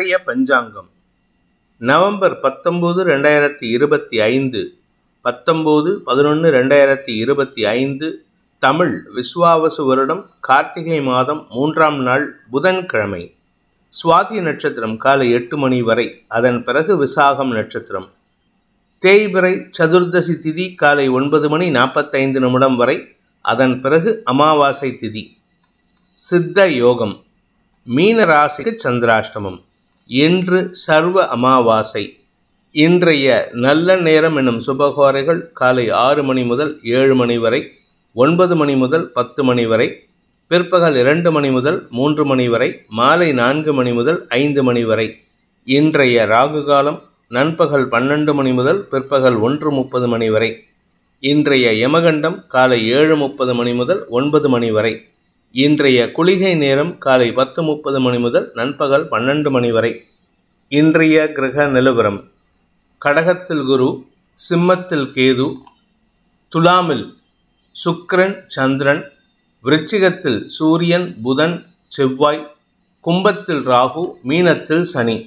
இன்றைய பஞ்சாங்கம் நவம்பர் 19, 2025 19/11/2025 தமிழ் விஸ்வாவசு வருடம் கார்த்திகை மாதம் 3ஆம் நாள் புதன்கிழமை. சுவாதி நட்சத்திரம் காலை 8 மணி வரை, அதன் பிறகு விசாகம் நட்சத்திரம். தேய்பிறை சதுர்தசி திதி காலை 9:45 வரை, அதன் பிறகு அமாவாசை திதி. சித்த யோகம். மீன ராசிக்கு சந்திராஷ்டமம். இன்று சர்வ அமாவாசை. இன்றைய நல்ல நேரம் என்னும் சுபகோரைகள் காலை 6 மணி முதல் 7 மணி வரை, 9 மணி முதல் 10 மணி வரை, பிற்பகல் 2 மணி முதல் 3 மணி வரை, மாலை 4 மணி முதல் 5 மணி வரை. இன்றைய ராகு காலம் நண்பகல் 12 மணி முதல் பிற்பகல் 1:30 மணி வரை. இன்றைய யமகண்டம் காலை 7:30 மணி முதல் 9 மணி வரை. இன்றைய குளிகை நேரம் காலை 10:30 மணி முதல் நண்பகல் 12 மணி வரை. இன்றைய கிரக நிலவரம்: கடகத்தில் குரு, சிம்மத்தில் கேது, துலாமில் சுக்கிரன் சந்திரன், விருச்சிகத்தில் சூரியன் புதன் செவ்வாய், கும்பத்தில் ராகு, மீனத்தில் சனி.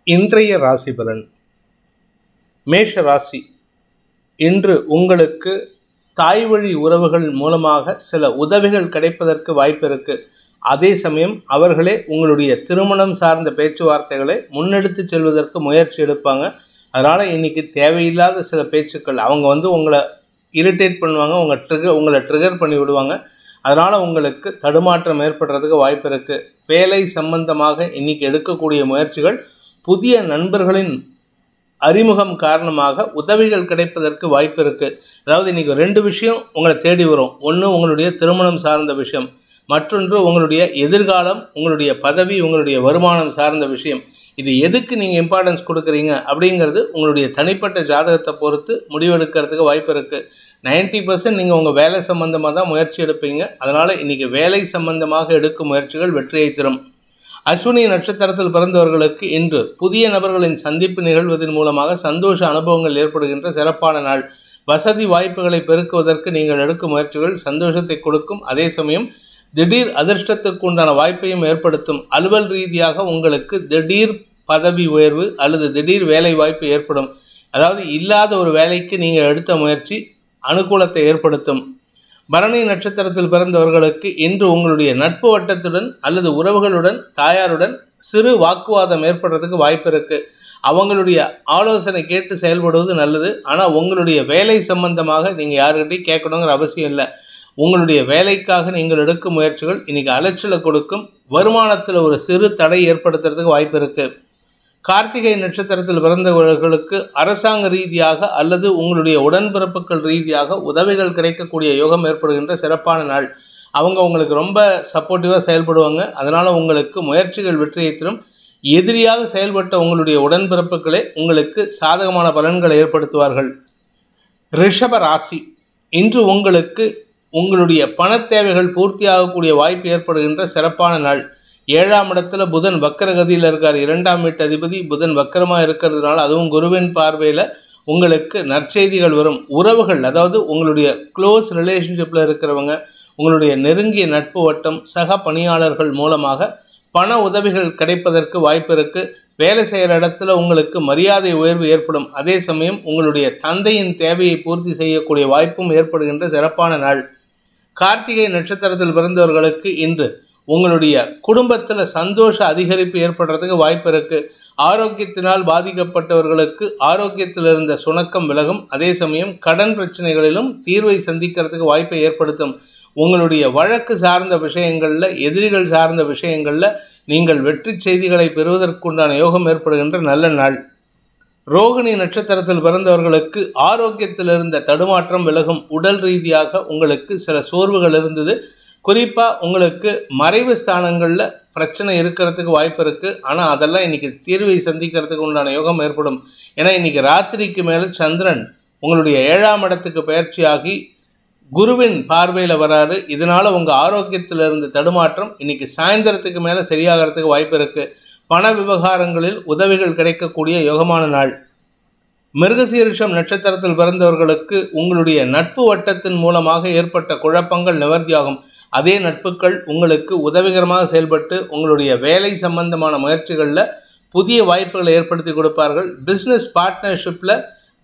இன்றைய ராசி பலன். மேஷ ராசி. இன்று உங்களுக்கு தாய் வழி உறவுகள் மூலமாக சில உதவிகள் கிடைப்பதற்கு வாய்ப்பு இருக்கு. அதே சமயம் அவர்களே உங்களுடைய திருமணம் சார்ந்த பேச்சுவார்த்தைகளை முன்னெடுத்து செல்வதற்கு முயற்சி எடுப்பாங்க. அதனால் இன்னைக்கு தேவையில்லாத சில பேச்சுக்கள், அவங்க உங்களை இரிட்டேட் பண்ணுவாங்க, உங்களை ட்ரிகர் பண்ணி விடுவாங்க. அதனால் உங்களுக்கு தடுமாற்றம் ஏற்படுறதுக்கு வாய்ப்பு இருக்குது. வேலை சம்பந்தமாக இன்னைக்கு எடுக்கக்கூடிய முயற்சிகள் புதிய நண்பர்களின் அறிமுகம் காரணமாக உதவிகள் கிடைப்பதற்கு வாய்ப்பு இருக்குது. அதாவது இன்றைக்கி 2 விஷயம் உங்களை தேடி வரும். ஒன்று உங்களுடைய திருமணம் சார்ந்த விஷயம், மற்றொன்று உங்களுடைய எதிர்காலம், உங்களுடைய பதவி, உங்களுடைய வருமானம் சார்ந்த விஷயம். இது எதுக்கு நீங்கள் இம்பார்ட்டன்ஸ் கொடுக்குறீங்க அப்படிங்கிறது உங்களுடைய தனிப்பட்ட ஜாதகத்தை பொறுத்து முடிவெடுக்கிறதுக்கு வாய்ப்பு இருக்குது. 90% நீங்கள் உங்கள் வேலை சம்பந்தமாக தான் முயற்சி எடுப்பீங்க. அதனால் இன்றைக்கி வேலை சம்பந்தமாக எடுக்கும் முயற்சிகள் வெற்றியை தரும். அஸ்வினி நட்சத்திரத்தில் பிறந்தவர்களுக்கு இன்று புதிய நபர்களின் சந்திப்பு நிகழ்வதன் மூலமாக சந்தோஷ அனுபவங்கள் ஏற்படுகின்ற சிறப்பான நாள். வசதி வாய்ப்புகளை பெருக்குவதற்கு நீங்கள் எடுக்கும் முயற்சிகள் சந்தோஷத்தை கொடுக்கும். அதே சமயம் திடீர் அதிர்ஷ்டத்துக்கு உண்டான வாய்ப்பையும் ஏற்படுத்தும். அலுவல் ரீதியாக உங்களுக்கு திடீர் பதவி உயர்வு அல்லது திடீர் வேலை வாய்ப்பு ஏற்படும். அதாவது இல்லாத ஒரு வேலைக்கு நீங்கள் எடுத்த முயற்சி அனுகூலத்தை ஏற்படுத்தும். பரணி நட்சத்திரத்தில் பிறந்தவர்களுக்கு இன்று உங்களுடைய நட்பு வட்டத்துடன் அல்லது உறவுகளுடன், தாயாருடன் சிறு வாக்குவாதம் ஏற்படுறதுக்கு வாய்ப்பு இருக்குது. அவங்களுடைய ஆலோசனை கேட்டு செயல்படுவது நல்லது. ஆனால் உங்களுடைய வேலை சம்பந்தமாக நீங்கள் யாருக்கிட்டையும் கேட்கணுங்கிற அவசியம் இல்லை. உங்களுடைய வேலைக்காக நீங்கள் எடுக்கும் முயற்சிகள் இன்றைக்கி அலைச்சலை கொடுக்கும். வருமானத்தில் ஒரு சிறு தடை ஏற்படுத்துறதுக்கு வாய்ப்பு இருக்குது. கார்த்திகை நட்சத்திரத்தில் பிறந்தவர்களுக்கு அரசாங்க ரீதியாக அல்லது உங்களுடைய உடன்பிறப்புகள் ரீதியாக உதவிகள் கிடைக்கக்கூடிய யோகம் ஏற்படுகின்ற சிறப்பான நாள். அவங்க உங்களுக்கு ரொம்ப சப்போர்ட்டிவாக செயல்படுவாங்க. அதனால் உங்களுக்கு முயற்சிகள் வெற்றியை தரும். எதிரியாக செயல்பட்ட உங்களுடைய உடன்பிறப்புகளே உங்களுக்கு சாதகமான பலன்களை ஏற்படுத்துவார்கள். ரிஷப ராசி. இன்று உங்களுக்கு உங்களுடைய பண தேவைகள் பூர்த்தியாகக்கூடிய வாய்ப்பு ஏற்படுகின்ற சிறப்பான நாள். 7ஆம் இடத்துல புதன் வக்கரகதியில் இருக்கார். 2ஆம் வீட்டு அதிபதி புதன் வக்கரமாக இருக்கிறதுனால, அதுவும் குருவின் பார்வையில் உங்களுக்கு நற்செய்திகள் வரும். உறவுகள், அதாவது உங்களுடைய க்ளோஸ் ரிலேஷன்ஷிப்பில் இருக்கிறவங்க, உங்களுடைய நெருங்கிய நட்பு வட்டம், சக பணியாளர்கள் மூலமாக பண உதவிகள் கிடைப்பதற்கு வாய்ப்பு இருக்குது. வேலை செய்கிற இடத்துல உங்களுக்கு மரியாதை உயர்வு ஏற்படும். அதே சமயம் உங்களுடைய தந்தையின் தேவையை பூர்த்தி செய்யக்கூடிய வாய்ப்பும் ஏற்படுகின்ற சிறப்பான நாள். கார்த்திகை நட்சத்திரத்தில் பிறந்தவர்களுக்கு இன்று உங்களுடைய குடும்பத்தில் சந்தோஷ அதிகரிப்பு ஏற்படுறதுக்கு வாய்ப்பு இருக்குது. ஆரோக்கியத்தினால் பாதிக்கப்பட்டவர்களுக்கு ஆரோக்கியத்தில் இருந்த சுணக்கம் விலகும். அதே சமயம் கடன் பிரச்சனைகளிலும் தீர்வை சந்திக்கிறதுக்கு வாய்ப்பை ஏற்படுத்தும். உங்களுடைய வழக்கு சார்ந்த விஷயங்களில், எதிரிகள் சார்ந்த விஷயங்களில் நீங்கள் வெற்றி செய்திகளை பெறுவதற்குண்டான யோகம் ஏற்படுகின்ற நல்ல நாள். ரோகிணி நட்சத்திரத்தில் பிறந்தவர்களுக்கு ஆரோக்கியத்தில் இருந்த தடுமாற்றம் விலகும். உடல் ரீதியாக உங்களுக்கு சில சோர்வுகள் இருந்தது. குறிப்பாக உங்களுக்கு மறைவு ஸ்தானங்களில் பிரச்சனை இருக்கிறதுக்கு வாய்ப்பு இருக்குது. ஆனால் அதெல்லாம் இன்றைக்கி தீர்வை சந்திக்கிறதுக்கு உண்டான யோகம் ஏற்படும். ஏன்னா இன்றைக்கி ராத்திரிக்கு மேலே சந்திரன் உங்களுடைய 7ஆம் இடத்துக்கு பயிற்சியாகி குருவின் பார்வையில் வராரு. இதனால் உங்கள் ஆரோக்கியத்தில் இருந்த தடுமாற்றம் இன்றைக்கி சாயந்தரத்துக்கு மேலே சரியாகிறதுக்கு வாய்ப்பு இருக்குது. பண விவகாரங்களில் உதவிகள் கிடைக்கக்கூடிய யோகமான நாள். மிருகசீரிஷம் நட்சத்திரத்தில் பிறந்தவர்களுக்கு உங்களுடைய நட்பு வட்டத்தின் மூலமாக ஏற்பட்ட குழப்பங்கள் நிவர்த்தியாகும். அதே நட்புகள் உங்களுக்கு உதவிகரமாக செயல்பட்டு உங்களுடைய வேலை சம்பந்தமான முயற்சிகளில் புதிய வாய்ப்புகளை ஏற்படுத்தி கொடுப்பார்கள். பிஸ்னஸ் பார்ட்னர்ஷிப்பில்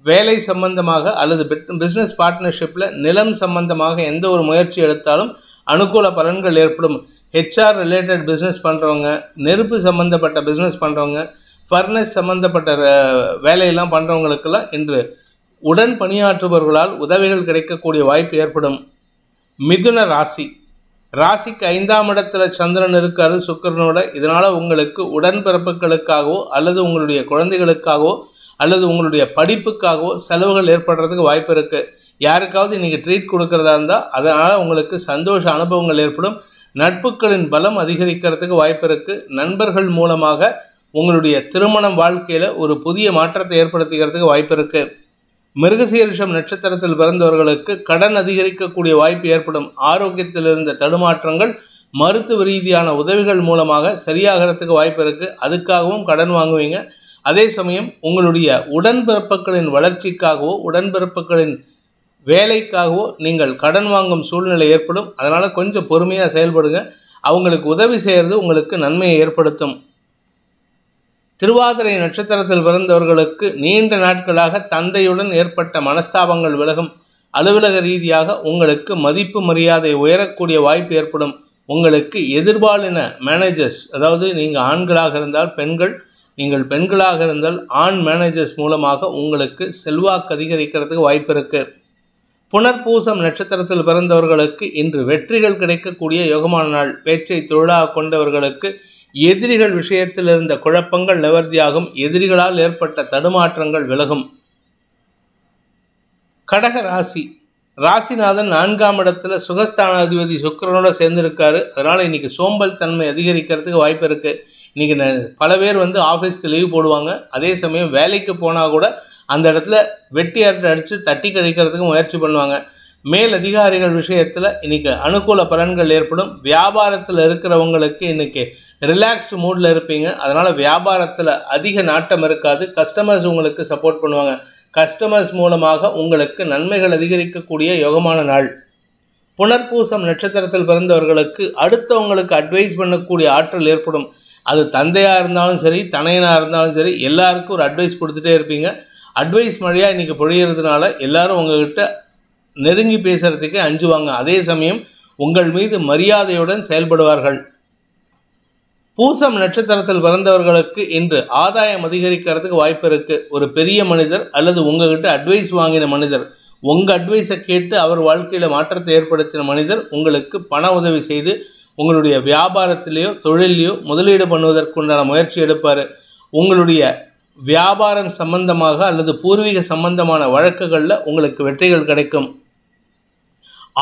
வேலை சம்பந்தமாக அல்லது பிஸ்னஸ் பார்ட்னர்ஷிப்பில் நிலம் சம்பந்தமாக எந்த ஒரு முயற்சி எடுத்தாலும் அனுகூல பலன்கள் ஏற்படும். ஹெச்ஆர் ரிலேட்டட் பிஸ்னஸ் பண்ணுறவங்க, நெருப்பு சம்பந்தப்பட்ட பிஸ்னஸ் பண்ணுறவங்க, ஃபர்னஸ் சம்பந்தப்பட்ட வேலையெல்லாம் பண்ணுறவங்களுக்கெல்லாம் இன்று உடன் பணியாற்றுபவர்களால் உதவிகள் கிடைக்கக்கூடிய வாய்ப்பு ஏற்படும். மிதுன ராசிக்கு 5ஆம் இடத்துல சந்திரன் இருக்காரு சுக்கிரனோட. இதனால் உங்களுக்கு உடன்பிறப்புகளுக்காகவோ அல்லது உங்களுடைய குழந்தைகளுக்காகவோ அல்லது உங்களுடைய படிப்புக்காகவோ செலவுகள் ஏற்படுறதுக்கு வாய்ப்பு இருக்குது. யாருக்காவது இன்றைக்கி ட்ரீட் கொடுக்கறதா இருந்தால் அதனால் உங்களுக்கு சந்தோஷ அனுபவங்கள் ஏற்படும். நட்புகளின் பலம் அதிகரிக்கிறதுக்கு வாய்ப்பு இருக்குது. நண்பர்கள் மூலமாக உங்களுடைய திருமணம் வாழ்க்கையில் ஒரு புதிய மாற்றத்தை ஏற்படுத்திக்கிறதுக்கு வாய்ப்பு இருக்குது. மிருகசீரிஷம் நட்சத்திரத்தில் பிறந்தவர்களுக்கு கடன் அதிகரிக்கக்கூடிய வாய்ப்பு ஏற்படும். ஆரோக்கியத்தில் இருந்த தடுமாற்றங்கள் மருத்துவ ரீதியான உதவிகள் மூலமாக சரியாகிறதுக்கு வாய்ப்பு இருக்குது. அதுக்காகவும் கடன் வாங்குவீங்க. அதே சமயம் உங்களுடைய உடன்பிறப்புகளின் வளர்ச்சிக்காகவோ உடன்பிறப்புகளின் வேலைக்காகவோ நீங்கள் கடன் வாங்கும் சூழ்நிலை ஏற்படும். அதனால் கொஞ்சம் பொறுமையாக செயல்படுங்க. அவங்களுக்கு உதவி செய்கிறது உங்களுக்கு நன்மையை ஏற்படுத்தும். திருவாதிரை நட்சத்திரத்தில் பிறந்தவர்களுக்கு நீண்ட நாட்களாக தந்தையுடன் ஏற்பட்ட மனஸ்தாபங்கள் விலகும். அலுவலக ரீதியாக உங்களுக்கு மதிப்பு மரியாதை உயரக்கூடிய வாய்ப்பு ஏற்படும். உங்களுக்கு எதிர்பாலின மேனேஜர்ஸ், அதாவது நீங்கள் ஆண்களாக இருந்தால் பெண்கள், நீங்கள் பெண்களாக இருந்தால் ஆண் மேனேஜர்ஸ் மூலமாக உங்களுக்கு செல்வாக்கு அதிகரிக்கிறதுக்கு வாய்ப்பு இருக்குது. புனர்பூசம் நட்சத்திரத்தில் பிறந்தவர்களுக்கு இன்று வெற்றிகள் கிடைக்கக்கூடிய யோகமான நாள். பேச்சை தொழிலாக கொண்டவர்களுக்கு எதிரிகள் விஷயத்தில் இருந்த குழப்பங்கள் நிவர்த்தியாகும். எதிரிகளால் ஏற்பட்ட தடுமாற்றங்கள் விலகும். கடக ராசிநாதன் 4ஆம் இடத்துல சுகஸ்தானாதிபதி சுக்கிரனோட சேர்ந்துருக்காரு. அதனால் இன்றைக்கி சோம்பல் தன்மை அதிகரிக்கிறதுக்கு வாய்ப்பு இருக்குது. இன்றைக்கி பல பேர் ஆஃபீஸ்க்கு லீவ் போடுவாங்க. அதே சமயம் வேலைக்கு போனால் கூட அந்த இடத்துல வெட்டி அடித்து தட்டி கழிக்கிறதுக்கு முயற்சி பண்ணுவாங்க. மேல் அதிகாரிகள் விஷயத்தில் இன்றைக்கி அனுகூல பலன்கள் ஏற்படும். வியாபாரத்தில் இருக்கிறவங்களுக்கு இன்றைக்கி ரிலாக்ஸ்டு மூடில் இருப்பீங்க. அதனால் வியாபாரத்தில் அதிக நாட்டம் இருக்காது. கஸ்டமர்ஸ் உங்களுக்கு சப்போர்ட் பண்ணுவாங்க. கஸ்டமர்ஸ் மூலமாக உங்களுக்கு நன்மைகள் அதிகரிக்கக்கூடிய யோகமான நாள். புனர்பூசம் நட்சத்திரத்தில் பிறந்தவர்களுக்கு அடுத்தவங்களுக்கு அட்வைஸ் பண்ணக்கூடிய ஆற்றல் ஏற்படும். அது தந்தையாக இருந்தாலும் சரி, தனையனாக இருந்தாலும் சரி, எல்லாருக்கும் ஒரு அட்வைஸ் கொடுத்துட்டே இருப்பீங்க. அட்வைஸ் மழையாக இன்றைக்கி பொழியறதுனால எல்லாரும் உங்கள்கிட்ட நெருங்கி பேசுகிறதுக்கு அஞ்சுவாங்க. அதே சமயம் உங்கள் மீது மரியாதையுடன் செயல்படுவார்கள். பூசம் நட்சத்திரத்தில் பிறந்தவர்களுக்கு இன்று ஆதாயம் அதிகரிக்கிறதுக்கு வாய்ப்பு இருக்குது. ஒரு பெரிய மனிதர் அல்லது உங்ககிட்ட அட்வைஸ் வாங்கின மனிதர், உங்கள் அட்வைஸை கேட்டு அவர் வாழ்க்கையில் மாற்றத்தை ஏற்படுத்தின மனிதர் உங்களுக்கு பண உதவி செய்து உங்களுடைய வியாபாரத்திலேயோ தொழிலையோ முதலீடு பண்ணுவதற்குண்டான முயற்சி எடுப்பார். உங்களுடைய வியாபாரம் சம்பந்தமாக அல்லது பூர்வீக சம்பந்தமான வழக்குகளில் உங்களுக்கு வெற்றிகள் கிடைக்கும்.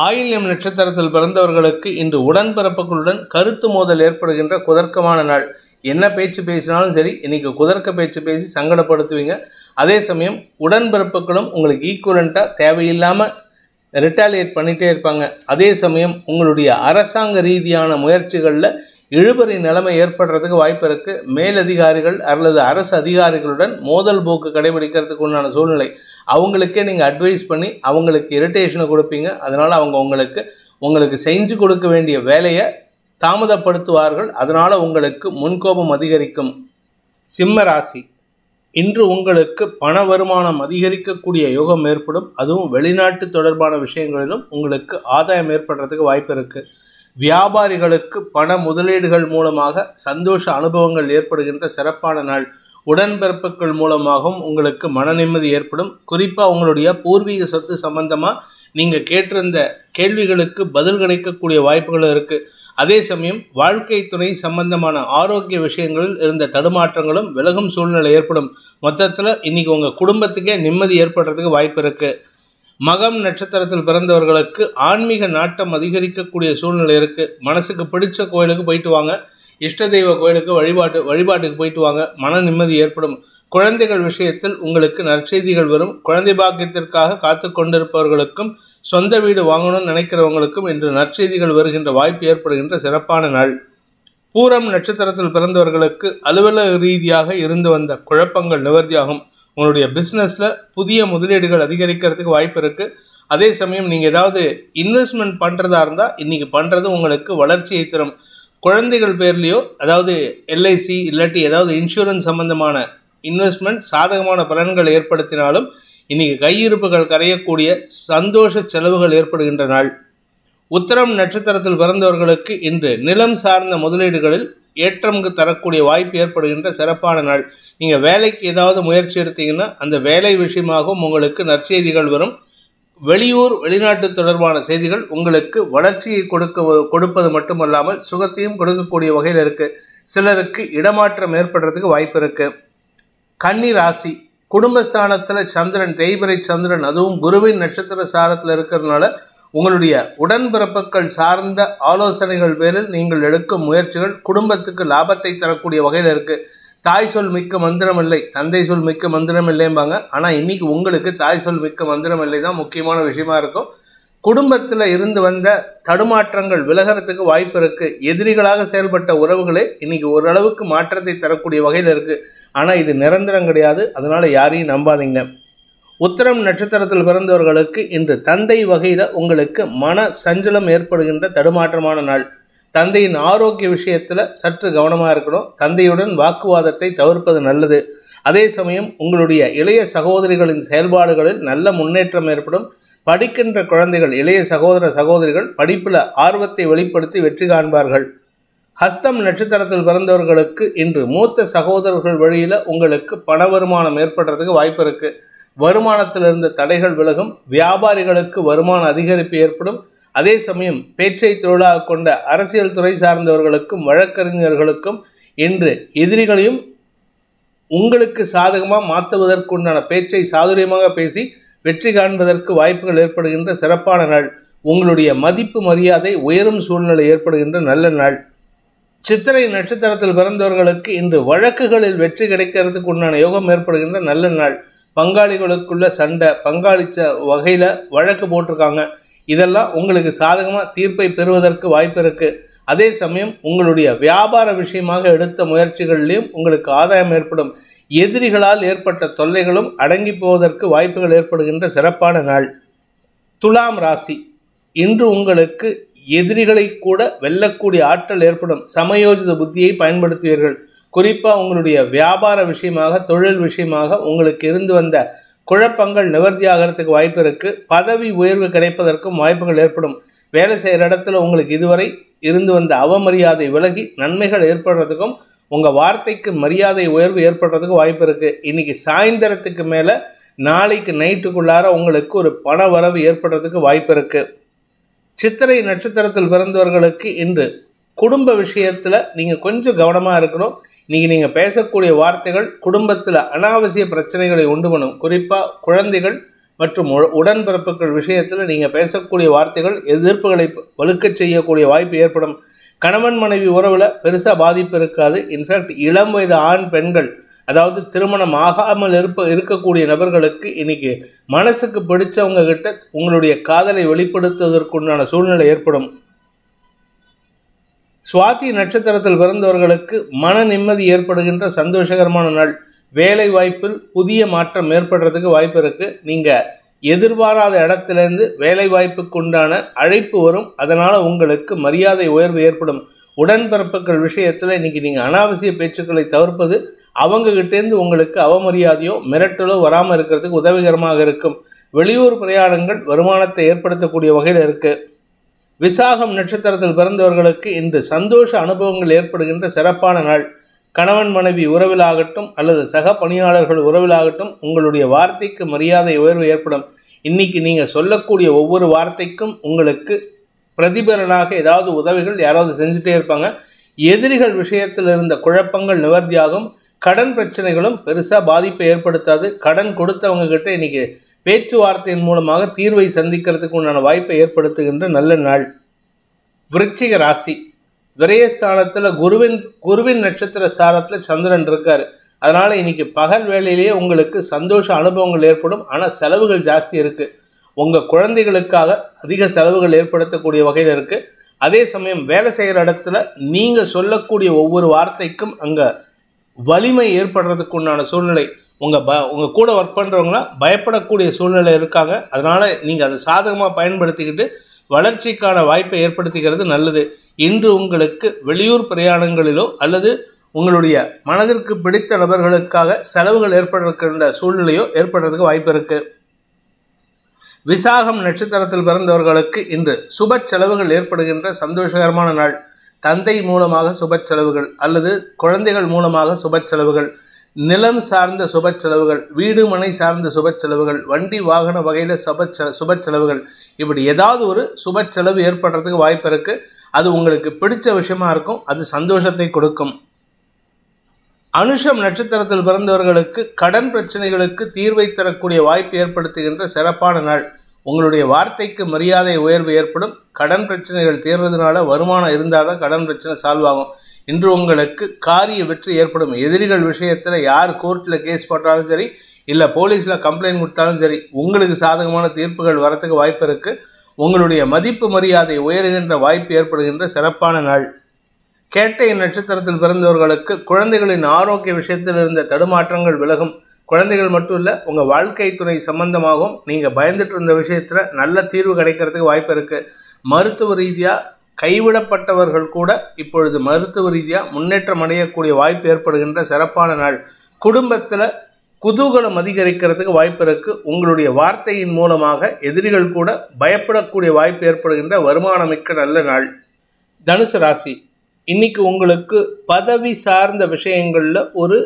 ஆயில்யம் நட்சத்திரத்தில் பிறந்தவர்களுக்கு இன்று உடன்பிறப்புகளுடன் கருத்து மோதல் ஏற்படுகின்ற குதர்க்கமான நாள். என்ன பேச்சு பேசினாலும் சரி, இன்றைக்கி குதர்க்க பேச்சு பேசி சங்கடப்படுத்துவீங்க. அதே சமயம் உடன்பிறப்புகளும் உங்களுக்கு ஈக்குவலண்ட்டாக தேவையில்லாமல் ரிட்டாலியேட் பண்ணிகிட்டே இருப்பாங்க. அதே சமயம் உங்களுடைய அரசாங்க ரீதியான முயற்சிகளில் இழுபறி நிலைமை ஏற்படுறதுக்கு வாய்ப்பு இருக்குது. மேலதிகாரிகள் அல்லது அரசு அதிகாரிகளுடன் மோதல் போக்கு கடைபிடிக்கிறதுக்கு உண்டான சூழ்நிலை. அவங்களுக்கே நீங்கள் அட்வைஸ் பண்ணி அவங்களுக்கு இரிட்டேஷனை கொடுப்பீங்க. அதனால் அவங்க உங்களுக்கு செஞ்சு கொடுக்க வேண்டிய வேலையை தாமதப்படுத்துவார்கள். அதனால் உங்களுக்கு முன்கோபம் அதிகரிக்கும். சிம்ம ராசி, இன்று உங்களுக்கு பண வருமானம் அதிகரிக்கக்கூடிய யோகம் ஏற்படும். அதுவும் வெளிநாட்டு தொடர்பான விஷயங்களிலும் உங்களுக்கு ஆதாயம் ஏற்படுறதுக்கு வாய்ப்பு இருக்குது. வியாபாரிகளுக்கு பண முதலீடுகள் மூலமாக சந்தோஷ அனுபவங்கள் ஏற்படுகின்ற சிறப்பான நாள். உடன்பிறப்புகள் மூலமாகவும் உங்களுக்கு மன நிம்மதி ஏற்படும். குறிப்பாக உங்களுடைய பூர்வீக சொத்து சம்பந்தமாக நீங்கள் கேட்டிருந்த கேள்விகளுக்கு பதில் கிடைக்கக்கூடிய வாய்ப்புகளும் இருக்குது. அதே சமயம் வாழ்க்கை துணை சம்பந்தமான ஆரோக்கிய விஷயங்களில் இருந்த தடுமாற்றங்களும் விலகும் சூழ்நிலை ஏற்படும். மொத்தத்தில் இன்றைக்கி உங்கள் குடும்பத்துக்கே நிம்மதி ஏற்படுறதுக்கு வாய்ப்பு இருக்குது. மகம் நட்சத்திரத்தில் பிறந்தவர்களுக்கு ஆன்மீக நாட்டம் அதிகரிக்கக்கூடிய சூழ்நிலை இருக்குது. மனசுக்கு பிடிச்ச கோயிலுக்கு போயிட்டு வாங்க. இஷ்ட தெய்வ கோயிலுக்கு வழிபாட்டுக்கு போயிட்டு வாங்க. மன நிம்மதி ஏற்படும். குழந்தைகள் விஷயத்தில் உங்களுக்கு நற்செய்திகள் வரும். குழந்தை பாக்கியத்திற்காக காத்து கொண்டிருப்பவர்களுக்கும் சொந்த வீடு வாங்கணும்னு நினைக்கிறவங்களுக்கும் இன்று நற்செய்திகள் வருகின்ற வாய்ப்பு ஏற்படுகின்ற சிறப்பான நாள். பூரம் நட்சத்திரத்தில் பிறந்தவர்களுக்கு அலுவலக ரீதியாக இருந்து வந்த குழப்பங்கள் நிவர்த்தியாகும். உங்களுடைய பிஸ்னஸில் புதிய முதலீடுகள் அதிகரிக்கிறதுக்கு வாய்ப்பு இருக்குது. அதே சமயம் நீங்கள் ஏதாவது இன்வெஸ்ட்மெண்ட் பண்ணுறதா இருந்தால் இன்றைக்கி பண்ணுறது உங்களுக்கு வளர்ச்சியை தரும். குழந்தைகள் பேர்லேயோ அதாவது எல்ஐசி இல்லாட்டி ஏதாவது இன்சூரன்ஸ் சம்பந்தமான இன்வெஸ்ட்மெண்ட் சாதகமான பலன்கள் ஏற்படுத்தினாலும் இன்றைக்கி கையிருப்புகள் கரையக்கூடிய சந்தோஷ செலவுகள் ஏற்படுகின்ற நாள். உத்திரம் நட்சத்திரத்தில் பிறந்தவர்களுக்கு இன்று நிலம் சார்ந்த முதலீடுகளில் ஏற்றம் தரக்கூடிய வாய்ப்பு ஏற்படுகின்ற சிறப்பான நாள். நீங்கள் வேலைக்கு ஏதாவது முயற்சி எடுத்தீங்கன்னா அந்த வேலை விஷயமாகவும் உங்களுக்கு நற்செய்திகள் வரும். வெளியூர் வெளிநாட்டு தொடர்பான செய்திகள் உங்களுக்கு வளர்ச்சியை கொடுப்பது மட்டுமல்லாமல் சுகத்தையும் கொடுக்கக்கூடிய வகையில் இருக்குது. சிலருக்கு இடமாற்றம் ஏற்படுறதுக்கு வாய்ப்பு இருக்குது. கன்னி ராசி, குடும்பஸ்தானத்தில் சந்திரன், தேய்பிறை சந்திரன், அதுவும் குருவின் நட்சத்திர சாரத்தில் இருக்கிறதுனால உங்களுடைய உடன்பிறப்புகள் சார்ந்த ஆலோசனைகள் பேரில் நீங்கள் எடுக்கும் முயற்சிகள் குடும்பத்துக்கு லாபத்தை தரக்கூடிய வகையில் இருக்குது. தாய் சொல் மிக்க மந்திரம் இல்லை, தந்தை சொல் மிக்க மந்திரம் இல்லைம்பாங்க. ஆனால் இன்றைக்கி உங்களுக்கு தாய் சொல் மிக்க மந்திரம் இல்லை தான் முக்கியமான விஷயமா இருக்கும். குடும்பத்தில் இருந்து வந்த தடுமாற்றங்கள் விலகிறதுக்கு வாய்ப்பு இருக்குது. எதிரிகளாக செயல்பட்ட உறவுகளே இன்றைக்கி ஓரளவுக்கு மாற்றத்தை தரக்கூடிய வகையில் இருக்குது. ஆனால் இது நிரந்தரம் கிடையாது, அதனால் யாரையும் நம்பாதீங்க. உத்திரம் நட்சத்திரத்தில் பிறந்தவர்களுக்கு இன்று தந்தை வகையில் உங்களுக்கு மன சஞ்சலம் ஏற்படுகின்ற தடுமாற்றமான நாள். தந்தையின் ஆரோக்கிய விஷயத்தில் சற்று கவனமாக இருக்கணும். தந்தையுடன் வாக்குவாதத்தை தவிர்ப்பது நல்லது. அதே சமயம் உங்களுடைய இளைய சகோதரிகளின் செயல்பாடுகளில் நல்ல முன்னேற்றம் ஏற்படும். படிக்கின்ற குழந்தைகள், இளைய சகோதர சகோதரிகள் படிப்பில் ஆர்வத்தை வெளிப்படுத்தி வெற்றி காண்பார்கள். ஹஸ்தம் நட்சத்திரத்தில் பிறந்தவர்களுக்கு இன்று மூத்த சகோதரர்கள் வழியில் உங்களுக்கு பண வருமானம் ஏற்படுறதுக்கு வாய்ப்பு இருக்குது. வருமானத்தில் இருந்த தடைகள் விலகும். வியாபாரிகளுக்கு வருமான அதிகரிப்பு ஏற்படும். அதே சமயம் பேச்சை தொழிலாக கொண்ட அரசியல் துறை சார்ந்தவர்களுக்கும் வழக்கறிஞர்களுக்கும் இன்று எதிரிகளையும் உங்களுக்கு சாதகமாக மாற்றுவதற்குண்டான பேச்சை சாதுரியமாக பேசி வெற்றி காண்பதற்கு வாய்ப்புகள் ஏற்படுகின்ற சிறப்பான நாள். உங்களுடைய மதிப்பு மரியாதை உயரும் சூழ்நிலை ஏற்படுகின்ற நல்ல நாள். சித்திரை நட்சத்திரத்தில் பிறந்தவர்களுக்கு இன்று வழக்குகளில் வெற்றி கிடைக்கிறதுக்கு உண்டான யோகம் ஏற்படுகின்ற நல்ல நாள். பங்காளிகளுக்குள்ள சண்டை, பங்காளிச்ச வகையில் வழக்கு போட்டிருக்காங்க, இதெல்லாம் உங்களுக்கு சாதகமாக தீர்ப்பை பெறுவதற்கு வாய்ப்பு இருக்குது. அதே சமயம் உங்களுடைய வியாபார விஷயமாக எடுத்த முயற்சிகளிலையும் உங்களுக்கு ஆதாயம் ஏற்படும். எதிரிகளால் ஏற்பட்ட தொல்லைகளும் அடங்கி போவதற்கு வாய்ப்புகள் ஏற்படுகின்ற சிறப்பான நாள். துலாம் ராசி, இன்று உங்களுக்கு எதிரிகளை கூட வெல்லக்கூடிய ஆற்றல் ஏற்படும். சமயோஜித புத்தியை பயன்படுத்துவீர்கள். குறிப்பாக உங்களுடைய வியாபார விஷயமாக, தொழில் விஷயமாக உங்களுக்கு இருந்து வந்த குழப்பங்கள் நிவர்த்தியாகிறதுக்கு வாய்ப்பு இருக்குது. பதவி உயர்வு கிடைப்பதற்கும் வாய்ப்புகள் ஏற்படும். வேலை செய்கிற இடத்துல உங்களுக்கு இதுவரை இருந்து வந்த அவமரியாதை விலகி நன்மைகள் ஏற்படுறதுக்கும் உங்கள் வார்த்தைக்கு மரியாதை உயர்வு ஏற்படுறதுக்கும் வாய்ப்பு இருக்குது. இன்றைக்கி சாயந்தரத்துக்கு மேலே நாளைக்கு நைட்டுக்குள்ளார உங்களுக்கு ஒரு பண வரவு ஏற்படுறதுக்கு வாய்ப்பு இருக்குது. சித்திரை நட்சத்திரத்தில் பிறந்தவர்களுக்கு இன்று குடும்ப விஷயத்தில் நீங்கள் கொஞ்சம் கவனமாக இருக்கணும். இன்றைக்கி நீங்கள் பேசக்கூடிய வார்த்தைகள் குடும்பத்தில் அனாவசிய பிரச்சனைகளை உண்டு பண்ணும். குறிப்பாக குழந்தைகள் மற்றும் உடன்பிறப்புகள் விஷயத்தில் நீங்கள் பேசக்கூடிய வார்த்தைகள் எதிர்ப்புகளை வலுக்கச் செய்யக்கூடிய வாய்ப்பு ஏற்படும். கணவன் மனைவி உறவில் பெருசாக பாதிப்பு இருக்காது. இன்ஃபேக்ட் இளம் வயது ஆண் பெண்கள், அதாவது திருமணம் ஆகாமல் இருக்கக்கூடிய நபர்களுக்கு இன்றைக்கி மனசுக்கு பிடிச்சவங்க கிட்ட உங்களுடைய காதலை வெளிப்படுத்துவதற்குண்டான சூழ்நிலை ஏற்படும். சுவாதி நட்சத்திரத்தில் பிறந்தவர்களுக்கு மன நிம்மதி ஏற்படுகின்ற சந்தோஷகரமான நாள். வேலை வாய்ப்பில் புதிய மாற்றம் ஏற்படுறதுக்கு வாய்ப்பு இருக்குது. நீங்கள் எதிர்பாராத இடத்துலேருந்து வேலை வாய்ப்புக்கு உண்டான அழைப்பு வரும். அதனால் உங்களுக்கு மரியாதை உயர்வு ஏற்படும். உடன்பிறப்புகள் விஷயத்தில் இன்றைக்கி நீங்கள் அனாவசிய பேச்சுக்களை தவிர்ப்பது அவங்ககிட்டேருந்து உங்களுக்கு அவமரியாதையோ மிரட்டலோ வராமல் இருக்கிறதுக்கு உதவிகரமாக இருக்கும். வெளியூர் பிரயாணங்கள் வருமானத்தை ஏற்படுத்தக்கூடிய வகையில் இருக்குது. விசாகம் நட்சத்திரத்தில் பிறந்தவர்களுக்கு இன்று சந்தோஷ அனுபவங்கள் ஏற்படுகின்ற சிறப்பான நாள். கணவன் மனைவி உறவிலாகட்டும் அல்லது சக பணியாளர்கள் உறவிலாகட்டும் உங்களுடைய வார்த்தைக்கு மரியாதை உயர்வு ஏற்படும். இன்னைக்கு நீங்கள் சொல்லக்கூடிய ஒவ்வொரு வார்த்தைக்கும் உங்களுக்கு பிரதிபலனாக ஏதாவது உதவிகள் யாராவது செஞ்சுட்டே இருப்பாங்க. எதிரிகள் விஷயத்தில் இருந்த குழப்பங்கள் நிவர்த்தியாகும். கடன் பிரச்சனைகளும் பெருசாக பாதிப்பை ஏற்படுத்தாது. கடன் கொடுத்தவங்க கிட்ட இன்னைக்கு பேச்சுவார்த்தையின் மூலமாக தீர்வை சந்திக்கிறதுக்கு உண்டான வாய்ப்பை ஏற்படுத்துகின்ற நல்ல நாள். விருச்சிக ராசி, விரயஸ்தானத்தில் குருவின் நட்சத்திர சாரத்தில் சந்திரன் இருக்கார். அதனால் இன்னைக்கு பகல் வேலையிலேயே உங்களுக்கு சந்தோஷ அனுபவங்கள் ஏற்படும். ஆனால் செலவுகள் ஜாஸ்தி இருக்குது. உங்கள் குழந்தைகளுக்காக அதிக செலவுகள் ஏற்படுத்தக்கூடிய வகையில் இருக்குது. அதே சமயம் வேலை செய்கிற இடத்துல நீங்கள் சொல்லக்கூடிய ஒவ்வொரு வார்த்தைக்கும் அங்கே வலிமை ஏற்படுறதுக்கு உண்டான சூழ்நிலை. உங்கள் கூட ஒர்க் பண்ணுறவங்களாம் பயப்படக்கூடிய சூழ்நிலை இருக்காங்க. அதனால் நீங்கள் அதை சாதகமாக பயன்படுத்திக்கிட்டு வளர்ச்சிக்கான வாய்ப்பை ஏற்படுத்திக்கிறது நல்லது. இன்று உங்களுக்கு வெளியூர் பிரயாணங்களிலோ அல்லது உங்களுடைய மனதிற்கு பிடித்த நபர்களுக்காக செலவுகள் ஏற்படுகின்ற சூழ்நிலையோ ஏற்படுறதுக்கு வாய்ப்பு இருக்குது. விசாகம் நட்சத்திரத்தில் பிறந்தவர்களுக்கு இன்று சுப செலவுகள் ஏற்படுகின்ற சந்தோஷகரமான நாள். தந்தை மூலமாக சுப செலவுகள் அல்லது குழந்தைகள் மூலமாக சுப செலவுகள், நிலம் சார்ந்த சுப செலவுகள், வீடு மனை சார்ந்த சுப செலவுகள், வண்டி வாகன வகையில் சுப செலவுகள், இப்படி ஏதாவது ஒரு சுப செலவு ஏற்படுறதுக்கு வாய்ப்பு இருக்குது. அது உங்களுக்கு பிடிச்ச விஷயமா இருக்கும். அது சந்தோஷத்தை கொடுக்கும். அனுஷம் நட்சத்திரத்தில் பிறந்தவர்களுக்கு கடன் பிரச்சனைகளுக்கு தீர்வை தரக்கூடிய வாய்ப்பு ஏற்படுத்துகின்ற சிறப்பான நாள். உங்களுடைய வார்த்தைக்கு மரியாதை உயர்வு ஏற்படும். கடன் பிரச்சனைகள் தீர்வதனால வருமானம் இருந்தால் தான் கடன் பிரச்சனை சால்வ் ஆகும். இன்று உங்களுக்கு காரிய வெற்றி ஏற்படும். எதிரிகள் விஷயத்தில் யார் கோர்ட்டில் கேஸ் போட்டாலும் சரி, இல்லை போலீஸில் கம்ப்ளைண்ட் கொடுத்தாலும் சரி, உங்களுக்கு சாதகமான தீர்ப்புகள் வரத்துக்கு வாய்ப்பு இருக்குது. உங்களுடைய மதிப்பு மரியாதை உயர்கின்ற வாய்ப்பு ஏற்படுகின்ற சிறப்பான நாள். கேட்டை நட்சத்திரத்தில் பிறந்தவர்களுக்கு குழந்தைகளின் ஆரோக்கிய விஷயத்தில் இருந்த தடுமாற்றங்கள் விலகும். குழந்தைகள் மட்டும் இல்லை, உங்கள் வாழ்க்கை துணை சம்பந்தமாகவும் நீங்கள் பயந்துட்டு இருந்த விஷயத்தில் நல்ல தீர்வு கிடைக்கிறதுக்கு வாய்ப்பு இருக்குது. மருத்துவ ரீதியாக கைவிடப்பட்டவர்கள் கூட இப்பொழுது மருத்துவ ரீதியாக முன்னேற்றம் அடையக்கூடிய வாய்ப்பு ஏற்படுகின்ற சிறப்பான நாள். குடும்பத்தில் குதூகலம் அதிகரிக்கிறதுக்கு வாய்ப்பு இருக்குது. உங்களுடைய வார்த்தையின் மூலமாக எதிரிகள் கூட பயப்படக்கூடிய வாய்ப்பு ஏற்படுகின்ற வருமானமிக்க நல்ல நாள். தனுசு ராசி, இன்னைக்கு உங்களுக்கு பதவி சார்ந்த விஷயங்களில் ஒரு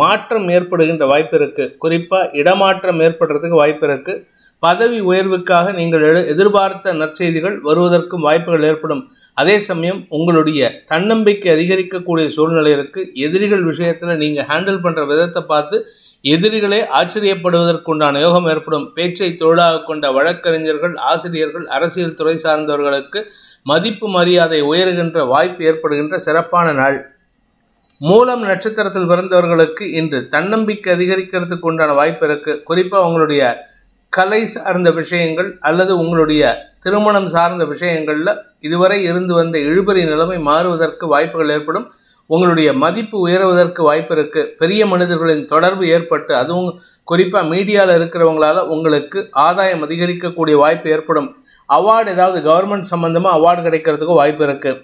மாற்றம் ஏற்படுகின்ற வாய்ப்பு இருக்குது. குறிப்பாக இடமாற்றம் ஏற்படுறதுக்கு வாய்ப்பு இருக்குது. பதவி உயர்வுக்காக நீங்கள் எதிர்பார்த்த நற்செய்திகள் வருவதற்கும் வாய்ப்புகள் ஏற்படும். அதே சமயம் உங்களுடைய தன்னம்பிக்கை அதிகரிக்கக்கூடிய சூழ்நிலை இருக்குது. எதிரிகள் விஷயத்தில் நீங்கள் ஹேண்டில் பண்ணுற விதத்தை பார்த்து எதிரிகளே ஆச்சரியப்படுவதற்குண்டான யோகம் ஏற்படும். பேச்சை தொழிலாக கொண்ட வழக்கறிஞர்கள், ஆசிரியர்கள், அரசியல் துறை சார்ந்தவர்களுக்கு மதிப்பு மரியாதை உயர்கின்ற வாய்ப்பு ஏற்படுகின்ற சிறப்பான நாள். மூலம் நட்சத்திரத்தில் பிறந்தவர்களுக்கு இன்று தன்னம்பிக்கை அதிகரிக்கிறதுக்கு உண்டான வாய்ப்பு இருக்குது. குறிப்பாக உங்களுடைய கலை சார்ந்த விஷயங்கள் அல்லது உங்களுடைய திருமணம் சார்ந்த விஷயங்களில் இதுவரை இருந்து வந்த இழுபறி நிலைமை மாறுவதற்கு வாய்ப்புகள் ஏற்படும். உங்களுடைய மதிப்பு உயர்வதற்கு வாய்ப்பு இருக்குது. பெரிய மனிதர்களின் தொடர்பு ஏற்பட்டு, அதுவும் குறிப்பாக மீடியாவில் இருக்கிறவங்களால உங்களுக்கு ஆதாயம் அதிகரிக்கக்கூடிய வாய்ப்பு ஏற்படும். அவார்டு ஏதாவது கவர்மெண்ட் சம்பந்தமாக அவார்டு கிடைக்கிறதுக்கு வாய்ப்பு இருக்குது.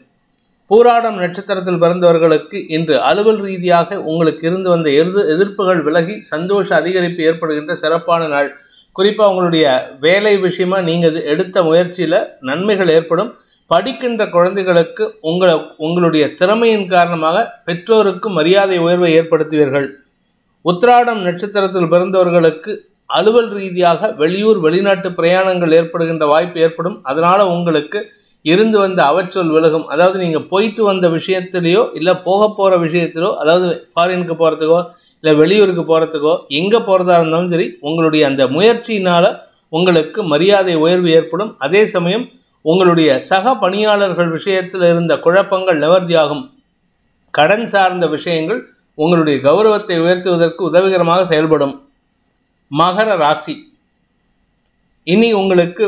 பூராடம் நட்சத்திரத்தில் பிறந்தவர்களுக்கு இன்று அலுவல் ரீதியாக உங்களுக்கு இருந்து வந்த எதிர்ப்புகள் விலகி சந்தோஷ அதிகரிப்பு ஏற்படுகின்ற சிறப்பான நாள். குறிப்பாக உங்களுடைய வேலை விஷயமா நீங்கள் எடுத்த முயற்சியில் நன்மைகள் ஏற்படும். படிக்கின்ற குழந்தைகளுக்கு உங்களுடைய திறமையின் காரணமாக பெற்றோருக்கு மரியாதை உயர்வை ஏற்படுத்துவீர்கள். உத்திராடம் நட்சத்திரத்தில் பிறந்தவர்களுக்கு அலுவல் ரீதியாக வெளியூர் வெளிநாட்டு பிரயாணங்கள் ஏற்படுகின்ற வாய்ப்பு ஏற்படும். அதனால் உங்களுக்கு இருந்து வந்த அவச்சொல் விலகும். அதாவது நீங்கள் போயிட்டு வந்த விஷயத்திலையோ இல்லை போக போகிற விஷயத்திலோ, அதாவது ஃபாரினுக்கு போகிறதுக்கோ இல்லை வெளியூருக்கு போகிறதுக்கோ எங்கே போகிறதா இருந்தாலும் சரி, உங்களுடைய அந்த முயற்சியினால் உங்களுக்கு மரியாதை உயர்வு ஏற்படும். அதே சமயம் உங்களுடைய சக பணியாளர்கள் விஷயத்தில் இருந்த குழப்பங்கள் நிவர்த்தியாகும். கடன் சார்ந்த விஷயங்கள் உங்களுடைய கௌரவத்தை உயர்த்துவதற்கு உதவிகரமாக செயல்படும். மகர ராசி, இனி உங்களுக்கு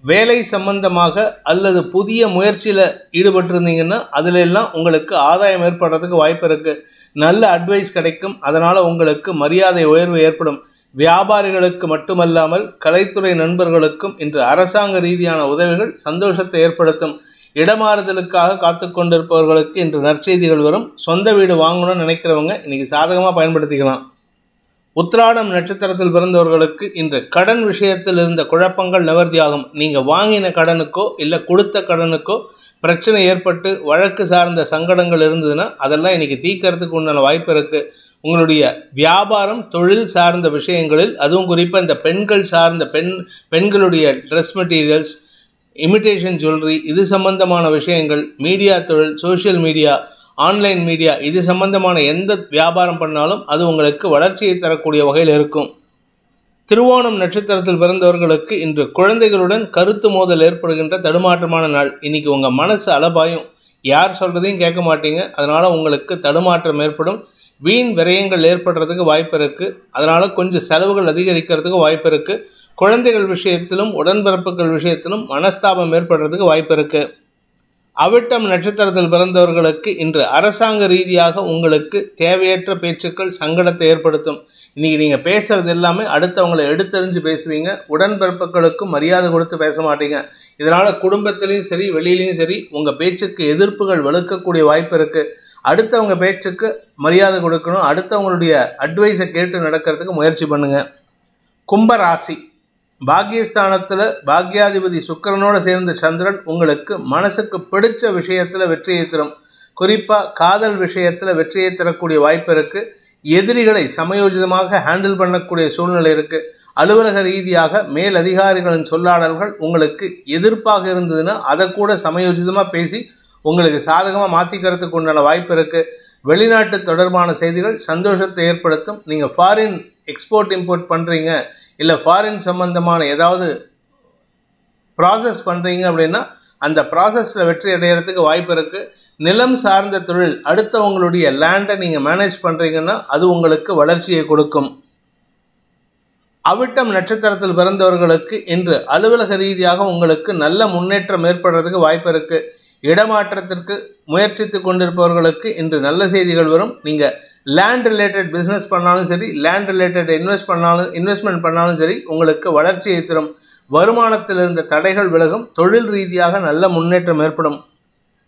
வேலை சம்பந்தமாக அல்லது புதிய முயற்சியில் ஈடுபட்டிருந்தீங்கன்னா அதில் எல்லாம் உங்களுக்கு ஆதாயம் ஏற்படுறதுக்கு வாய்ப்பு இருக்குது. நல்ல அட்வைஸ் கிடைக்கும். அதனால் உங்களுக்கு மரியாதை உயர்வு ஏற்படும். வியாபாரிகளுக்கு மட்டுமல்லாமல் கலைத்துறை நண்பர்களுக்கும் இன்று அரசாங்க ரீதியான உதவிகள் சந்தோஷத்தை ஏற்படுத்தும். இடமாறுதலுக்காக காத்து கொண்டிருப்பவர்களுக்கு இன்று நற்செய்திகள் வரும். சொந்த வீடு வாங்கணும்னு நினைக்கிறவங்க இன்னைக்கு சாதகமாக பயன்படுத்திக்கலாம். உத்திராடம் நட்சத்திரத்தில் பிறந்தவர்களுக்கு இன்று கடன் விஷயத்தில் இருந்த குழப்பங்கள் நிவர்த்தியாகும். நீங்கள் வாங்கின கடனுக்கோ இல்லை கொடுத்த கடனுக்கோ பிரச்சனை ஏற்பட்டு வழக்கு சார்ந்த சங்கடங்கள் இருந்ததுன்னா அதெல்லாம் இன்னைக்கு தீர்க்கறதுக்கு உண்டான வாய்ப்பு இருக்குது. உங்களுடைய வியாபாரம் தொழில் சார்ந்த விஷயங்களில், அதுவும் குறிப்பாக இந்த பெண்கள் சார்ந்த பெண்களுடைய ட்ரெஸ் மெட்டீரியல்ஸ், இமிட்டேஷன் ஜுவல்லரி, இது சம்பந்தமான விஷயங்கள், மீடியா தொழில், சோஷியல் மீடியா, ஆன்லைன் மீடியா, இது சம்பந்தமான எந்த வியாபாரம் பண்ணாலும் அது உங்களுக்கு வளர்ச்சியை தரக்கூடிய வகையில் இருக்கும். திருவோணம் நட்சத்திரத்தில் பிறந்தவர்களுக்கு இன்று குழந்தைகளுடன் கருத்து மோதல் ஏற்படுகின்ற தடுமாற்றமான நாள். இன்னைக்கு உங்கள் மனசு அலபாயும், யார் சொல்கிறதையும் கேட்க மாட்டீங்க. அதனால் உங்களுக்கு தடுமாற்றம் ஏற்படும். வீண் விரயங்கள் ஏற்படுறதுக்கு வாய்ப்பு இருக்குது. அதனால் கொஞ்சம் செலவுகள் அதிகரிக்கிறதுக்கு வாய்ப்பு இருக்குது. குழந்தைகள் விஷயத்திலும் உடன்பிறப்புகள் விஷயத்திலும் மனஸ்தாபம் ஏற்படுறதுக்கு வாய்ப்பு இருக்குது. அவிட்டம் நட்சத்திரத்தில் பிறந்தவர்களுக்கு இன்று அரசாங்க ரீதியாக உங்களுக்கு தேவையற்ற பேச்சுக்கள் சங்கடத்தை ஏற்படுத்தும். இன்னைக்கு நீங்கள் பேசுறது எல்லாமே அடுத்தவங்களை எடுத்தறிஞ்சு பேசுவீங்க. உடன்பிறப்புகளுக்கும் மரியாதை கொடுத்து பேச மாட்டீங்க. இதனால் குடும்பத்திலையும் சரி வெளியிலையும் சரி உங்கள் பேச்சுக்கு எதிர்ப்புகள் வலுக்கக்கூடிய வாய்ப்பு இருக்குது. அடுத்தவங்க பேச்சுக்கு மரியாதை கொடுக்கணும். அடுத்தவங்களுடைய அட்வைஸை கேட்டு நடக்கிறதுக்கு முயற்சி பண்ணுங்கள். கும்பராசி, பாக்கியஸ்தானத்தில் பாக்யாதிபதி சுக்கிரனோடு சேர்ந்த சந்திரன் உங்களுக்கு மனசுக்கு பிடிச்ச விஷயத்தில் வெற்றியை தரும். குறிப்பாக காதல் விஷயத்தில் வெற்றியை தரக்கூடிய வாய்ப்பு இருக்குது. எதிரிகளை சமயோஜிதமாக ஹேண்டில் பண்ணக்கூடிய சூழ்நிலை இருக்குது. அலுவலக ரீதியாக மேல் அதிகாரிகளின் சொல்லாடல்கள் உங்களுக்கு எதிர்ப்பாக இருந்ததுன்னா அதை கூட சமயோஜிதமாக பேசி உங்களுக்கு சாதகமாக மாற்றிக்கிறதுக்கு உண்டான வாய்ப்பு இருக்குது. வெளிநாட்டு தொடர்பான செய்திகள் சந்தோஷத்தை ஏற்படுத்தும். நீங்கள் ஃபாரின் எக்ஸ்போர்ட் இம்போர்ட் பண்ணுறீங்க, இல்லை ஃபாரின் சம்பந்தமான ஏதாவது ப்ராசஸ் பண்ணுறீங்க அப்படின்னா அந்த ப்ராசஸில் வெற்றி அடைகிறதுக்கு வாய்ப்பு இருக்குது. நிலம் சார்ந்த தொழில், அடுத்தவங்களுடைய லேண்டை நீங்கள் மேனேஜ் பண்ணுறீங்கன்னா அது உங்களுக்கு வளர்ச்சியை கொடுக்கும். அவிட்டம் நட்சத்திரத்தில் பிறந்தவர்களுக்கு இன்று அலுவலக ரீதியாக உங்களுக்கு நல்ல முன்னேற்றம் ஏற்படுறதுக்கு வாய்ப்பு இருக்குது. இடமாற்றத்திற்கு முயற்சித்து கொண்டிருப்பவர்களுக்கு இன்று நல்ல செய்திகள் வரும். நீங்கள் லேண்ட் ரிலேட்டட் பிஸ்னஸ் பண்ணாலும் சரி, லேண்ட் ரிலேட்டட் இன்வெஸ்ட்மெண்ட் பண்ணாலும் சரி உங்களுக்கு வளர்ச்சியை தரும். வருமானத்தில் இருந்த தடைகள் விலகும். தொழில் ரீதியாக நல்ல முன்னேற்றம் ஏற்படும்.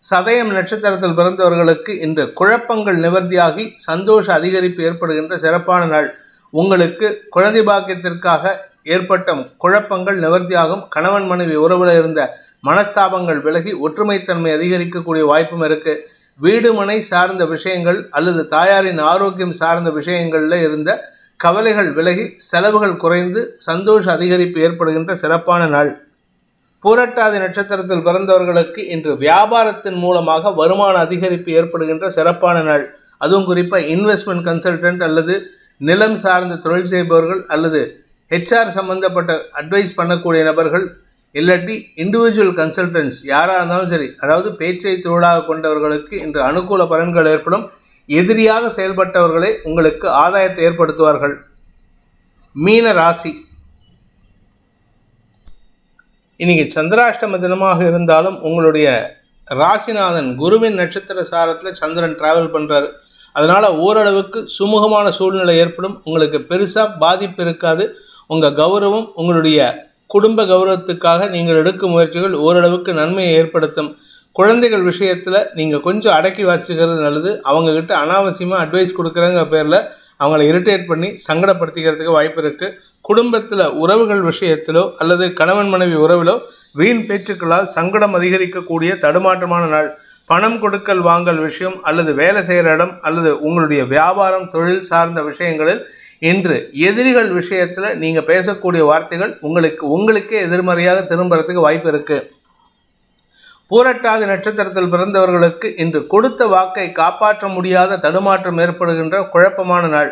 சதயம் நட்சத்திரத்தில் பிறந்தவர்களுக்கு இன்று குழப்பங்கள் நிவர்த்தியாகி சந்தோஷ அதிகரிப்பு ஏற்படுகின்ற சிறப்பான நாள். உங்களுக்கு குழந்தை பாக்கியத்திற்காக ஏற்பட்ட குழப்பங்கள் நிவர்த்தியாகும். கணவன் மனைவி உறவில் இருந்த மனஸ்தாபங்கள் விலகி ஒற்றுமைத்தன்மை அதிகரிக்கக்கூடிய வாய்ப்பும் இருக்குது. வீடு மனை சார்ந்த விஷயங்கள் அல்லது தாயாரின் ஆரோக்கியம் சார்ந்த விஷயங்களில் இருந்த கவலைகள் விலகி செலவுகள் குறைந்து சந்தோஷ அதிகரிப்பு ஏற்படுகின்ற சிறப்பான நாள். பூரட்டாதி நட்சத்திரத்தில் பிறந்தவர்களுக்கு இன்று வியாபாரத்தின் மூலமாக வருமான அதிகரிப்பு ஏற்படுகின்ற சிறப்பான நாள். அதுவும் குறிப்பாக இன்வெஸ்ட்மெண்ட் கன்சல்டன்ட் அல்லது நிலம் சார்ந்த தொழில் செய்பவர்கள் அல்லது HR சம்பந்தப்பட்ட அட்வைஸ் பண்ணக்கூடிய நபர்கள் இல்லாட்டி இண்டிவிஜுவல் கன்சல்டன்ட்ஸ் யாராக இருந்தாலும் சரி, அதாவது பேச்சை தொழிலாக கொண்டவர்களுக்கு இன்று அனுகூல பலன்கள் ஏற்படும். எதிரியாக செயல்பட்டவர்களே உங்களுக்கு ஆதாயத்தை ஏற்படுத்துவார்கள். மீன ராசி, இன்னைக்கு சந்திராஷ்டம தினமாக இருந்தாலும் உங்களுடைய ராசிநாதன் குருவின் நட்சத்திர சாரத்தில் சந்திரன் டிராவல் பண்ணுறாரு. அதனால் ஓரளவுக்கு சுமூகமான சூழ்நிலை ஏற்படும். உங்களுக்கு பெருசாக பாதிப்பு இருக்காது. உங்கள் கௌரவம், உங்களுடைய குடும்ப கௌரவத்துக்காக நீங்கள் எடுக்கும் முயற்சிகள் ஓரளவுக்கு நன்மையை ஏற்படுத்தும். குழந்தைகள் விஷயத்தில் நீங்கள் கொஞ்சம் அடக்கி வாசிக்கிறது நல்லது. அவங்கக்கிட்ட அனாவசியமாக அட்வைஸ் கொடுக்குறங்க பேரில் அவங்கள இரிட்டேட் பண்ணி சங்கடப்படுத்திக்கிறதுக்கு வாய்ப்பு இருக்குது. குடும்பத்தில் உறவுகள் விஷயத்திலோ அல்லது கணவன் மனைவி உறவிலோ வீண் பேச்சுக்களால் சங்கடம் அதிகரிக்கக்கூடிய தடுமாற்றமான நாள். பணம் கொடுக்கல் வாங்கல் விஷயம் அல்லது வேலை செய்கிற இடம் அல்லது உங்களுடைய வியாபாரம் தொழில் சார்ந்த விஷயங்களில் இன்று எதிரிகள் விஷயத்தில் நீங்கள் பேசக்கூடிய வார்த்தைகள் உங்களுக்கே எதிர்மறையாக திரும்புறதுக்கு வாய்ப்பு இருக்குது. பூரட்டாதி நட்சத்திரத்தில் பிறந்தவர்களுக்கு இன்று கொடுத்த வாக்கை காப்பாற்ற முடியாத தடுமாற்றம் ஏற்படுகின்ற குழப்பமான நாள்.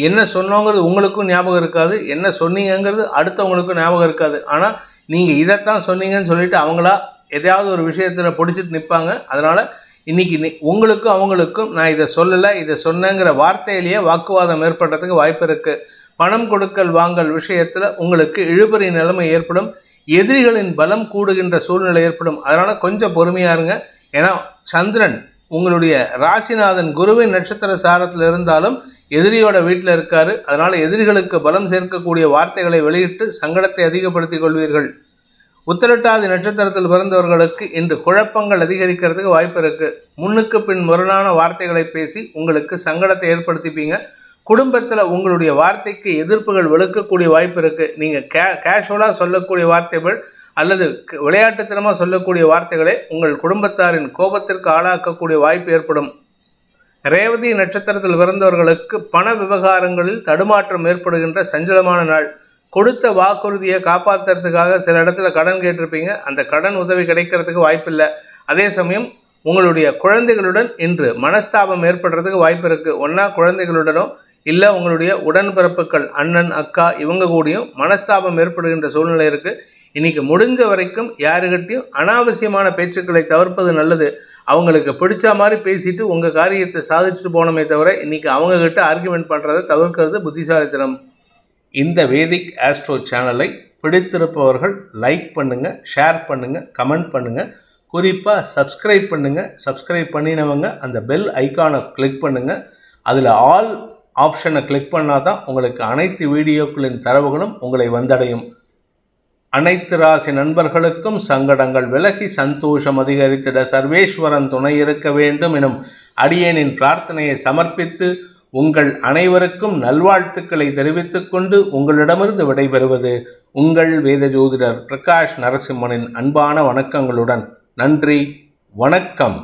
என்ன சொன்னோங்கிறது உங்களுக்கும் ஞாபகம் இருக்காது, என்ன சொன்னீங்கிறது அடுத்தவங்களுக்கும் ஞாபகம் இருக்காது. ஆனால் நீங்கள் இதைத்தான் சொன்னீங்கன்னு சொல்லிட்டு அவங்களா எதையாவது ஒரு விஷயத்தில் பிடிச்சிட்டு நிற்பாங்க. அதனால் இன்றைக்கி உங்களுக்கும் அவங்களுக்கும் நான் இதை சொல்லலை இதை சொன்னேங்கிற வார்த்தையிலேயே வாக்குவாதம் ஏற்படுறதுக்கு வாய்ப்பு இருக்குது. பணம் கொடுக்கல் வாங்கல் விஷயத்தில் உங்களுக்கு இழுபறி நிலைமை ஏற்படும். எதிரிகளின் பலம் கூடுகின்ற சூழ்நிலை ஏற்படும். அதனால் கொஞ்சம் பொறுமையாக இருங்க. ஏன்னா சந்திரன் உங்களுடைய ராசிநாதன் குருவின் நட்சத்திர சாரத்தில் இருந்தாலும் எதிரியோட வீட்டில் இருக்காரு. அதனால் எதிரிகளுக்கு பலம் சேர்க்கக்கூடிய வார்த்தைகளை வெளியிட்டு சங்கடத்தை அதிகப்படுத்திக் கொள்வீர்கள். உத்திரட்டாதி நட்சத்திரத்தில் பிறந்தவர்களுக்கு இன்று குழப்பங்கள் அதிகரிக்கிறதுக்கு வாய்ப்பு இருக்குது. முன்னுக்கு பின் முரணான வார்த்தைகளை பேசி உங்களுக்கு சங்கடத்தை ஏற்படுத்திப்பீங்க. குடும்பத்தில் உங்களுடைய வார்த்தைக்கு எதிர்ப்புகள் வெளுக்கக்கூடிய வாய்ப்பு இருக்குது. நீங்கள் கேஷுவலாக சொல்லக்கூடிய வார்த்தைகள் அல்லது விளையாட்டுத்தனமாக சொல்லக்கூடிய வார்த்தைகளை உங்கள் குடும்பத்தாரின் கோபத்திற்கு ஆளாக்கக்கூடிய வாய்ப்பு ஏற்படும். ரேவதி நட்சத்திரத்தில் பிறந்தவர்களுக்கு பண விவகாரங்களில் தடுமாற்றம் ஏற்படுகின்ற சஞ்சலமான நாள். கொடுத்த வாக்குறுதியை காப்பாற்றுறதுக்காக சில இடத்துல கடன் கேட்டிருப்பீங்க. அந்த கடன் உதவி கிடைக்கிறதுக்கு வாய்ப்பில்லை. அதே சமயம் உங்களுடைய குழந்தைகளுடன் இன்று மனஸ்தாபம் ஏற்படுறதுக்கு வாய்ப்பு இருக்குது. ஒன்றா குழந்தைகளுடனோ இல்லை உங்களுடைய உடன்பிறப்புகள் அண்ணன் அக்கா இவங்க கூடயும் மனஸ்தாபம் ஏற்படுகின்ற சூழ்நிலை இருக்குது. இன்றைக்கி முடிஞ்ச வரைக்கும் யாருக்கிட்டையும் அனாவசியமான பேச்சுக்களை தவிர்ப்பது நல்லது. அவங்களுக்கு பிடிச்ச மாதிரி பேசிட்டு உங்கள் காரியத்தை சாதிச்சுட்டு போனோமே தவிர இன்றைக்கி அவங்கக்கிட்ட ஆர்கியூமெண்ட் பண்ணுறதை தவிர்க்கிறது புத்திசாலித்தனம். இந்த வேதிக் ஆஸ்ட்ரோ சேனலை பிடித்திருப்பவர்கள் லைக் பண்ணுங்கள், ஷேர் பண்ணுங்கள், கமெண்ட் பண்ணுங்கள். குறிப்பாக சப்ஸ்கிரைப் பண்ணுங்கள். சப்ஸ்கிரைப் பண்ணினவங்க அந்த பெல் ஐக்கானை கிளிக் பண்ணுங்கள். அதில் ஆல் ஆப்ஷனை கிளிக் பண்ணால் தான் உங்களுக்கு அனைத்து வீடியோக்களின் தரவுகளும் உங்களை வந்தடையும். அனைத்து ராசி நண்பர்களுக்கும் சங்கடங்கள் விலகி சந்தோஷம் அதிகரித்திட சர்வேஸ்வரன் துணை இருக்க வேண்டும் எனும் அடியேனின் பிரார்த்தனையை சமர்ப்பித்து உங்கள் அனைவருக்கும் நல்வாழ்த்துக்களை தெரிவித்துக் கொண்டு உங்களிடமிருந்து விடைபெறுவது உங்கள் வேத ஜோதிடர் பிரகாஷ் நரசிம்மனின் அன்பான வணக்கங்களுடன். நன்றி, வணக்கம்.